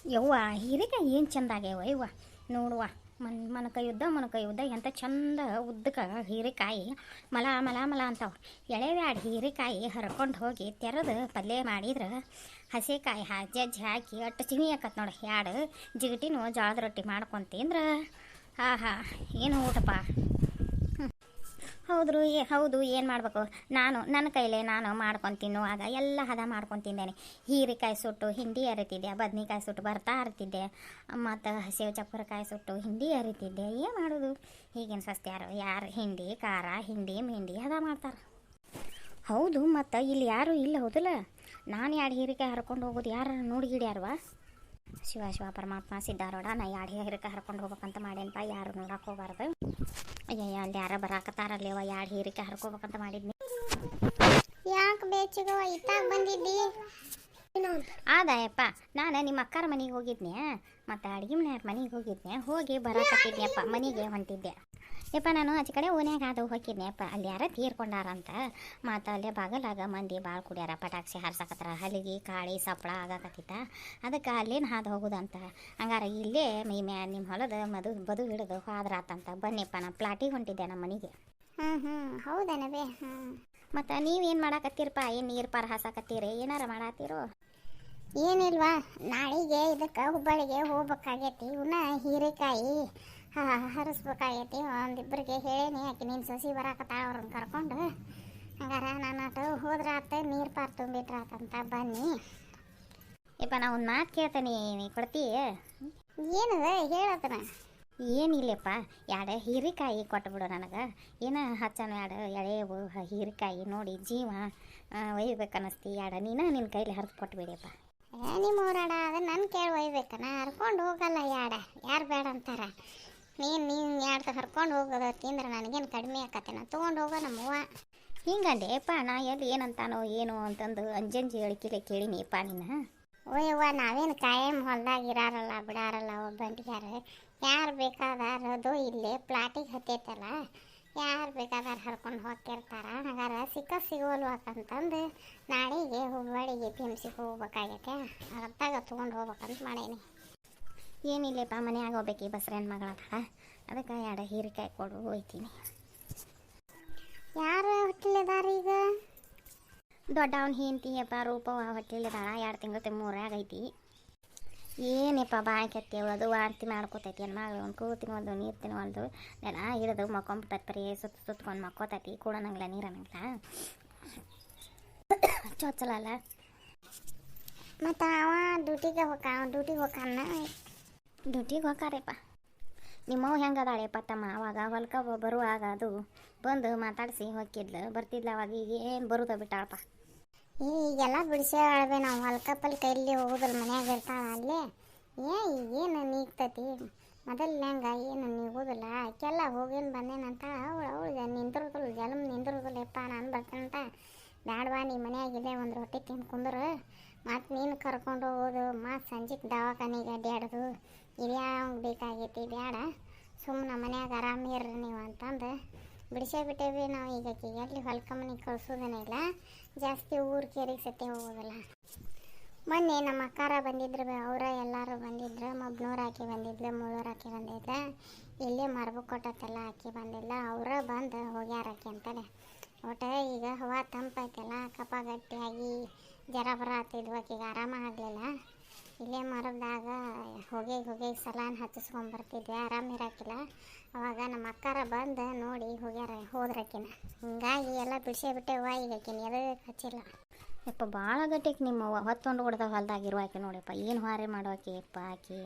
ಯವ್ವ ಹೀರೆಕಾಯಿ ಏನು ಚಂದ ಆಗ್ಯಾವ ಯವ್ವ ನೋಡುವ ಮನಕ ಯುದ್ಧ ಎಂಥ ಚಂದ ಉದ್ದಕ್ಕೆ ಹೀರೆಕಾಯಿ ಮಲ ಮಲ ಮಲ ಅಂತಾವ. ಎಳೆವ್ಯಾಡು ಹೀರೆಕಾಯಿ ಹರ್ಕೊಂಡು ಹೋಗಿ ತೆರೆದು ಪಲ್ಯ ಮಾಡಿದ್ರೆ ಹಸೆಕಾಯಿ ಜಜ್ಜಿ ಹಾಕಿ ಅಟ್ಟು ಚಿನಿ ಆಕತ್ ನೋಡಿ. ಎರಡು ಜಿಗಟಿನೂ ಜೋಳದ ರೊಟ್ಟಿ ಮಾಡ್ಕೊತಿಂದ್ರೆ ಆಹಾ ಏನು ಊಟಪ್ಪ. ಹೌದು ಏನು ಮಾಡಬೇಕು, ನನ್ನ ಕೈಲೇ ನಾನು ಮಾಡ್ಕೊಂಡು ತಿನ್ನುವಾಗ ಎಲ್ಲ ಹದ ಮಾಡ್ಕೊಂಡು ತಿಂದೇನೆ. ಹೀರೆಕಾಯಿ ಸುಟ್ಟು ಹಿಂಡಿ ಅರಿತಿದ್ದೆ, ಬದ್ನಿಕಾಯಿ ಸುಟ್ಟು ಬರ್ತಾ ಅರಿತಿದ್ದೆ, ಮತ್ತು ಹಸಿವು ಚಪ್ಪರಕಾಯಿ ಸುಟ್ಟು ಹಿಂಡಿ ಅರಿತಿದ್ದೆ. ಏನು ಮಾಡೋದು ಈಗಿನ ಯಾರು ಹಿಂಡಿ ಖಾರ ಹಿಂಡಿ ಮೆಂಡಿ ಹದ ಮಾಡ್ತಾರೆ. ಹೌದು, ಮತ್ತು ಇಲ್ಲಿ ಯಾರು ಇಲ್ಲ ಹೌದಲ್ಲ. ನಾನು ಎರಡು ಹೀರೆಕಾಯಿ ಹರ್ಕೊಂಡು ಹೋಗೋದು ಯಾರು ನೋಡಿಗಿಡ್ಯಾರವಾ? ಶಿವ ಪರಮಾತ್ಮ ಸಿದ್ಧಾರೋಡ. ನಾ ಎರಡು ಹೀರೆಕಾಯಿ ಹರ್ಕೊಂಡು ಹೋಗ್ಬೇಕಂತ ಮಾಡೇನಪ್ಪ, ಯಾರು ನೋಡಕ್ಕೆ ಹೋಗ್ಬಾರ್ದು. ಅಯ್ಯಯ್ಯ ಅಲ್ಲಿ ಯಾರ ಬರಾಕತ್ತಾರಲ್ಲೇವ, ಎರಡು ಹೀರೆಕಾಯಿ ಹರ್ಕೋಬೇಕಂತ ಮಾಡಿದ್ನಿ. ಯಾಕೆ ಬೇಚಿಗೋ ಇತ್ತಾಗ ಬಂದಿದ್ದಿ? ಆದಾಯಪ್ಪ, ನಾನು ನಿಮ್ಮ ಅಕ್ಕಾರ ಮನೆಗೆ ಹೋಗಿದ್ನೆ, ಮತ್ತು ಅಡುಗೆ ಮನೆಯವ್ರ ಮನೆಗೆ ಹೋಗಿದ್ನೆ. ಹೋಗಿ ಬರಾಕತ್ತಿದ್ನೆಪ್ಪ, ಮನೆಗೆ ಹೊಂಟಿದ್ದೆ ಯಪ್ಪ. ನಾನು ಆಚೆ ಕಡೆ ಓನ್ಯಾಗ ಅದು ಹೋಗಿದ್ನೆಪ್ಪ, ಅಲ್ಲಿ ಯಾರ ತೀರ್ಕೊಂಡಾರಂತ. ಮತ್ತು ಅಲ್ಲೇ ಬಾಗಲಾಗ ಮಂದಿ ಭಾಳ ಕುಡ್ಯಾರ, ಪಟಾಕ್ಷಿ ಹಾರ್ಸಕತ್ತಾರ, ಹಲಿಗೆ ಕಾಳಿ ಸಪ್ಪಳ ಆಗಾಕತ್ತಿತ್ತ. ಅದಕ್ಕೆ ಅಲ್ಲೇನು ಹಾದು ಹೋಗೋದಂತ. ಹಂಗಾರ ಇಲ್ಲೇ ನಿಮ್ಮ ಹೊಲದ ಬದು ಹಿಡಿದು ಹೋದ್ರಾತಂತ. ಬನ್ನಿಪ್ಪ, ನಾನು ಪ್ಲಾಟಿಗೆ ಹೊಂಟಿದ್ದೆ ನಮ್ಮ ಮನೆಗೆ. ಹೌದನವೇ. ಮತ್ತು ನೀವೇನು ಮಾಡಾಕತ್ತೀರಪ್ಪ? ಏನು ನೀರು ಪಾರು ಹಾಸಾಕತ್ತೀರಿ, ಏನಾರ ಮಾಡತ್ತೀರೋ? ಏನಿಲ್ವಾ, ನಾಳೆಗೆ ಇದಕ್ಕೆ ಹುಬ್ಬಳ್ಳಿಗೆ ಹೋಗ್ಬೇಕಾಗೈತಿ. ಇವನ್ನ ಹೀರೆಕಾಯಿ ಹರಿಸ್ಬೇಕಾಗೈತಿ. ಒಂದಿಬ್ಬರಿಗೆ ಹೇಳೇನಿ, ಆಕೆ ನಿನ್ನ ಸಸಿ ಬರಾಕತ್ತಾಳ, ಅವ್ರನ್ನ ಕರ್ಕೊಂಡು. ಹಂಗಾರ ನಾನು ಅటు ಹೋದ್ರಾತ, ನೀರು ಪಾರು ತುಂಬಿಟ್ರಾತಂತ. ಬನ್ನಿ ಯಪ್ಪ, ನಾ ಒಂದು ಮಾತು ಕೇಳ್ತೇನೆ, ಕೊಡ್ತೀ? ಏನದ ಹೇಳತ್ತನ? ಏನಿಲ್ಲಪ್ಪ, ಎರಡು ಹೀರೆಕಾಯಿ ಕೊಟ್ಬಿಡು ನನಗೆ. ಏನೋ ಹಚ್ಚನ ಎರಡು ಎಳೆವು ಹೀರೆಕಾಯಿ ನೋಡಿ ಜೀವ ಒಯ್ಬೇಕನ್ನಿಸ್ತಿ. ಎರಡು ನಿನ್ನ ಕೈಲಿ ಹರಿದು ಕೊಟ್ಬಿಡಿಯಪ್ಪ. ನಿಮ್ಮ ಹೋರಾಡ ಅದನ್ನ ನನ್ನ ಕೇಳಿ ಒಯ್ಬೇಕನ? ಹರ್ಕೊಂಡು ಹೋಗಲ್ಲ ಯಾರು ಬೇಡ ಅಂತಾರ. ನೀನು ಎರಡು ಹರ್ಕೊಂಡು ಹೋಗೋದು ತಿಂದ್ರೆ ನನಗೇನು ಕಡಿಮೆ ಆಕತ್ತೇನ? ತೊಗೊಂಡು ಹೋಗೋ ನಮ್ಮವ್ವ. ಹಿಂಗಂಡೆಪ್ಪ, ನಾ ಎಲ್ಲಿ ಏನಂತಾನೋ ಏನು ಅಂತಂದು ಅಂಜಂಜಿ ಹೇಳಿಕಿಲೆ ಕೇಳಿನಿಪ್ಪ ನಿನ್ನ. ಓಯವ್ವ, ನಾವೇನು ಕಾಯಂ ಹೊಲ್ದಾಗ ಇರಾರಲ್ಲ ಬಿಡಾರಲ್ಲ, ಒಬ್ಬಂಟಿಗಾರ ಯಾರು ಬೇಕಾದಾರದು ಇಲ್ಲೇ ಪ್ಲಾಟಿಗೆ ಹತ್ತೈತಲ್ಲ, ಯಾರು ಬೇಕಾದಾರ ಹರ್ಕೊಂಡು ಹೋಗ್ತಿರ್ತಾರ. ಹಾಗಾರ ಸಿಗೋಲ್ವಾಕಂತಂದು ನಾಳೆಗೆ ಹುಬ್ಬಳ್ಳಿಗೆ PMCಗೆ ಹೋಗ್ಬೇಕಾಗೈತೆ. ಅರ್ಧಾಗ ತೊಗೊಂಡು ಹೋಗ್ಬೇಕಂತ ಮಾಡೇನಿ. ಏನಿಲ್ಲಪ್ಪ, ಮನೆಯಾಗ ಹೋಗ್ಬೇಕು, ಈ ಬಸ್ರೇನು ಮಗಳದ. ಅದಕ್ಕೆ ಎರಡು ಹೀರೆಕಾಯಿ ಕೊಡು ಹೋಯ್ತೀನಿ. ಯಾರು ಹೊಟ್ಟೆಲಿದಾರ ಈಗ? ದೊಡ್ಡವನು ಹೆಂಡ್ತಿಯಪ್ಪ, ರೂಪವ ಹೊಟ್ಟೆಲಿದಾಳ. 2 ತಿಂಗಳು ಮೂರಾಗೈತಿ. ಏನಪ್ಪ ಬಾಯಿ ಕೆತ್ತೇವು, ಅದು ವಾಂತಿ ಮಾಡ್ಕೋತೈತಿ. ಹೆಣ್ಮಗಳು ಒಂದು ಕೂಳು ತಿನ್ವಲ್ದು, ನೀರು ತಿನ್ವಲ್ದು, ನೆಲ ಹಿಡಿದು ಮಕ್ಕೊಂಬಿಟ್ಟೈತಿ. ಬರೀ ಸುತ್ಕೊಂಡು ಮಕ್ಕೋತೈತಿ. ಕೂಡನಂಗಿಲ್ಲ, ನೀರನ್ನಂಗಿಲ್ಲ, ಚೊಚ್ಚಲಲ್ಲ. ಮತ್ತು ಅವ ಡ್ಯೂಟಿಗೆ ಹೋಗಾನ? ಡ್ಯೂಟಿಗೆ ಹೋಗಾರಪ್ಪ. ನಿಮ್ಮವ್ ಹೆಂಗೆ ಅದಾಳೆಪ್ಪ ತಮ್ಮ? ಅವಾಗ ಹೊಲ್ಕ ಬರುವಾಗ ಅದು ಬಂದು ಮಾತಾಡಿಸಿ ಹೋಗಿದ್ಲು, ಬರ್ತಿದ್ಲು. ಅವಾಗ ಈಗ ಏನು ಬರುದ ಬಿಟ್ಟಾಳಪ್ಪ. ಈಗೆಲ್ಲ ಬಿಡಿಸೇ ಹೇಳ್ಬೆ. ನಾವು ಹೊಲ್ಕ ಪಲ್ಕ ಇಲ್ಲಿ ಹೋಗೋದಿಲ್ಲ, ಮನ್ಯಾಗ ಇರ್ತಾಳ ಅಲ್ಲೇ. ಈಗೇನು ನೀಗ್ತತಿ ಮೊದಲು ಹೆಂಗೆ? ಏನು ನೀಗೋದಿಲ್ಲ. ಆಕೆಲ್ಲ ಹೋಗೇನು ಬಂದೇನಂತ ಅವಳಿಗೆ ನಿಂದಿರೋದಿಲ್ಲ, ಜಲಮ್ ನಿಂದಿರೋದಿಲ್ಲಪ್ಪ. ನಾನು ಬರ್ತೇನಂತ. ಬ್ಯಾಡವಾ, ನೀ ಮನ್ಯಾಗಿಲ್ಲೇ ಒಂದು ರೊಟ್ಟಿ ತಿಂದು ಕುಂದ್ರು. ಮತ್ತು ನೀನು ಕರ್ಕೊಂಡು ಹೋಗೋದು, ಮತ್ತು ಸಂಜೆಗೆ ದವಾಖಾನೆಗೆ ಅಡ್ಡಾಡೋದು ಇದ್ಯಾವ ಬೇಕಾಗೈತಿ? ಬೇಡ, ಸುಮ್ಮನೆ ಮನ್ಯಾಗ ಆರಾಮಿರ್ರಿ ನೀವು ಅಂತಂದು ಬಿಡಿಸೇ ಬಿಟ್ಟೇವಿ ನಾವು. ಈಗ ಎಲ್ಲಿ ಹೊಲ್ಕ ಮನೆಗೆ ಕಳ್ಸೋದೇನೇ ಇಲ್ಲ, ಜಾಸ್ತಿ ಊರು ಕೇರಿಗೆ ಸತ್ಯ ಹೋಗೋದಿಲ್ಲ. ಮೊನ್ನೆ ನಮ್ಮ ಅಕ್ಕಾರ ಬಂದಿದ್ರು, ಅವರ ಎಲ್ಲರೂ ಬಂದಿದ್ರು. ಮಬ್ನೂರು ಹಾಕಿ ಬಂದಿದ್ಲು, ಮುಳ್ಳೂರು ಹಾಕಿ ಬಂದಿದ್ಲು. ಇಲ್ಲೇ ಮರ್ಬು ಕೊಟ್ಟತ್ತೆಲ್ಲ ಹಾಕಿ ಬಂದಿಲ್ಲ. ಅವರ ಬಂದು ಹೋಗ್ಯಾರಕ್ಕೆ ಅಂತಲೇ. ಒಟ್ಟು ಈಗ ಹವಾ ತಂಪೈತೆಲ್ಲ, ಕಪ ಗಟ್ಟಿಯಾಗಿ ಜರ ಬರತ್ತಿದ್ವು. ಆಕೆಗೆ ಆರಾಮ ಆಗಲಿಲ್ಲ. ಇಲ್ಲೇ ಮರದಾಗ ಹೊಗೆ ಸಲಾನ್ ಹಚ್ಚಿಸ್ಕೊಂಬರ್ತಿದ್ವಿ, ಆರಾಮಿರಾಕಿಲ್ಲ. ಅವಾಗ ನಮ್ಮ ಅಕ್ಕಾರ ಬಂದು ನೋಡಿ ಹೋದ್ರಕ್ಕಿನ. ಹಿಂಗಾಗಿ ಎಲ್ಲ ಬಿಡಿಸೇ ಬಿಟ್ಟೆವ್ವ. ಈಗ ಆಕಿನ ಎದಕ್ಕೆ ಹಚ್ಚಿಲ್ಲ. ಯಪ್ಪ, ಭಾಳ ಗಟ್ಟಿಗೆ ನಿಮ್ಮವ್ವ ಹೊತ್ತೊಂಡು ಹೊಡೆದ ಹೊಲ್ದಾಗಿರುವ ಆಕೆ ನೋಡಪ್ಪ. ಏನು ಹಾರೆ ಮಾಡೋಕೆ ಯಪ್ಪ ಆಕೆ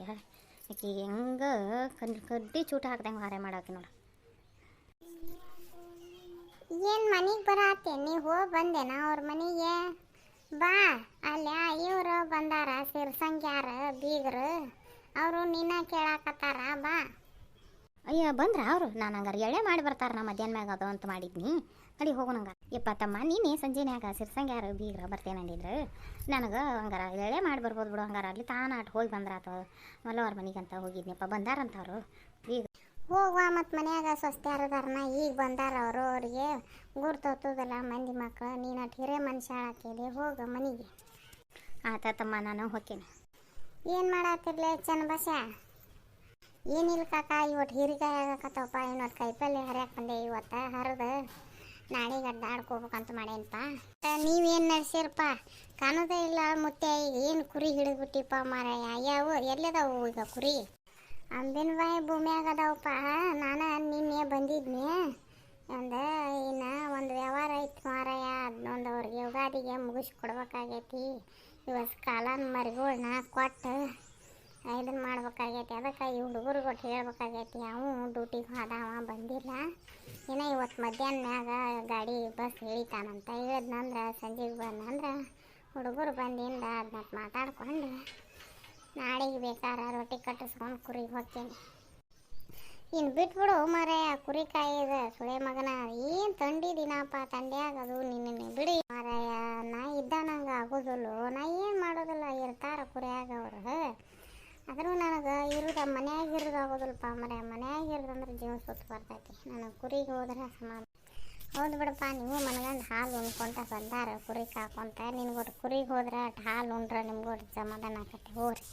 ಹೆಂಗೆ ಕಡ್ಡಿ ಚೂಟ ಹಾಕ್ದಂಗೆ ಹಾರೆ ಮಾಡೋಕೆ ನೋಡು. ಏನು ಮನೆಗೆ ಬರತ್ತೆ? ನೀವು ಹೋಗಿ ಬಂದೇನ ಅವ್ರ ಮನೆಗೆ? ಬಾ, ಅಲ್ಲ ಇವರು ಬಂದಾರ, ಸಿರ್ಸಂಗ್ಯಾರ ಬೀಗರು. ಅವರು ನಿನ್ನ ಕೇಳಾಕತ್ತಾರ, ಬಾ. ಅಯ್ಯ, ಬಂದ್ರ ಅವರು? ನಾನು ಹಂಗಾರೆ ಎಳೆ ಮಾಡಿ ಬರ್ತಾರೆ. ನಾ ಮಧ್ಯಾಹ್ನ ಮ್ಯಾಗ ಅದು ಅಂತ ಮಾಡಿದ್ನಿ. ಅಡಿ ಹೋಗೋಣಂಗ. ಯಪ್ಪ ತಮ್ಮ, ನೀನೇ ಸಂಜೆನ್ಯಾಗ ಸಿರ್ಸಂಗ್ಯಾರ ಬೀಗ್ರ ಬರ್ತೇನೆ ಅಂದಿದ್ರು. ನನಗೆ ಹಂಗಾರ ಎಳೆ ಮಾಡಿ ಬರ್ಬೋದು ಬಿಡು. ಹಂಗಾರ ಅಲ್ಲಿ ತಾನಾಟ ಹೋಗಿ ಬಂದ್ರಾತ. ಮಲ್ಲವ್ರ ಮನೆಗೆ ಅಂತ ಹೋಗಿದ್ನಪ್ಪ, ಬಂದಾರಂತವ್ರು ಬೀಗ. ಹೋಗುವ, ಮತ್ತು ಮನ್ಯಾಗ ಸ್ವಸ್ತಿ ಯಾರದಾರನ ಈಗ ಬಂದಾರ ಅವರು. ಅವ್ರಿಗೆ ಗುರ್ತೋತದಲ್ಲ ಮಂದಿ ಮಕ್ಕಳು. ನೀನು ಹಿರೇ ಮನುಷ್ಯ ಹಾಕಿದೆ, ಹೋಗ ಮನೆಗೆ. ಆತ ತಮ್ಮ, ನಾನು ಹೋಗ್ತೇನೆ. ಏನು ಮಾಡತ್ತಿರ್ಲೆ ಚನ್ನಬಸ? ಏನಿಲ್ಲ ಕಾಕ, ಇವತ್ತು ಹೀರಿಕಾಯಿ ಆಗಕತ್ತವಪ್ಪ. ಇವತ್ತು ಕೈಪಲ್ಲೆ ಹರಿಯಕ್ಕೆ ಬಂದೆ. ಇವತ್ತು ಹರಿದು ನಾಳೆಗೆ ಅಡ್ಡಾಡ್ಕೋಬೇಕಂತ ಮಾಡೇನಪ್ಪ. ನೀವೇನು ನಡೆಸಿರಪ್ಪ? ಕಾಣೋದೇ ಇಲ್ಲ ಮುತ್ತೆ. ಈಗ ಏನು ಕುರಿ ಹಿಡಿದ್ಬಿಟ್ಟಿಪ್ಪ ಮಾರಾಯ. ಯಾವ ಎಲ್ಲದಾವು ಈಗ ಕುರಿ? ಅಂಬಿನ ಬಾಯಿ ಭೂಮಿಯಾಗ ಅದಾವಪ್ಪ. ನಾನು ನಿನ್ನೆ ಬಂದಿದ್ನಿ. ಇನ್ನು ಒಂದು ವ್ಯವಹಾರ ಐತಿ ಮಾರಾಯ. ಅದನ್ನೊಂದು ಅವ್ರಿಗೆ ಯುಗಾದಿಗೆ ಮುಗಿಸ್ಕೊಡ್ಬೇಕಾಗೈತಿ. ಇವತ್ತು ಕಾಲನ ಮರಿಗಳ್ನ ಕೊಟ್ಟು ಇದನ್ನು ಮಾಡ್ಬೇಕಾಗೈತಿ. ಅದಕ್ಕೆ ಈ ಹುಡುಗರು ಕೊಟ್ಟು ಹೇಳ್ಬೇಕಾಗೈತಿ. ಅವು ಡ್ಯೂಟಿಗೆ ಹೋದವ ಬಂದಿಲ್ಲ. ಏನೋ ಇವತ್ತು ಮಧ್ಯಾಹ್ನ ಮ್ಯಾಗ ಗಾಡಿ ಬಸ್ ಇಳಿತಾನಂತ. ಇಳಿದ್ನಂದ್ರೆ ಸಂಜೆಗೆ ಬಂದಂದ್ರೆ ಹುಡುಗರು ಬಂದಿಂದ ಅದನ್ನ ಮಾತಾಡ್ಕೊಂಡು ನಾಳೆಗೆ ಬೇಕಾದ್ರೆ ರೊಟ್ಟಿ ಕಟ್ಟಿಸ್ಕೊಂಡು ಕುರಿಗೆ ಹೋಗ್ತೀನಿ. ಇನ್ನು ಬಿಟ್ಬಿಡು ಮಾರಾಯ ಕುರಿ ಕಾಯಿದ ಸುಳೆ ಮಗನ. ಏನು ತಂಡಿ ದಿನಪ್ಪ, ತಂಡ್ಯಾಗದು ನಿನ್ನೆ ಬಿಡಿ ಮಾರಾಯ. ನಾ ಇದ್ದ ನಂಗೆ ಆಗೋದಿಲ್ಲ. ನಾ ಏನು ಮಾಡೋದಿಲ್ಲ, ಇರ್ತಾರ ಕುರಿಯಾಗ ಅವ್ರು. ಆದರೂ ನನಗೆ ಮನ್ಯಾಗ ಇರೋದು ಆಗೋದಿಲ್ಲಪ್ಪ ಮಾರಾಯ. ಮನ್ಯಾಗ ಇರೋದಂದ್ರೆ ಜೀವ ಸುತ್ತ ಬರ್ತೈತಿ. ನನಗೆ ಕುರಿಗೆ ಹೋದ್ರೆ ಸಮಾನ. ಹೌದು ಬಿಡಪ್ಪ, ನೀವು ಮನಗಂಡು ಹಾಲು ಉಣ್ಕೊಂತ ಬಂದಾರ ಕುರಿ ಕಾಕೊಂತ. ನಿನ್ಗೊಟ್ಟು ಕುರಿಗೆ ಹೋದ್ರೆ ಹಾಲು ಉಂಡ್ರೆ ನಿಮ್ಗೊಟ್ಟು ಸಮಾಧಾನ ಆಕತ್ತೆ. ಹೋರಿ.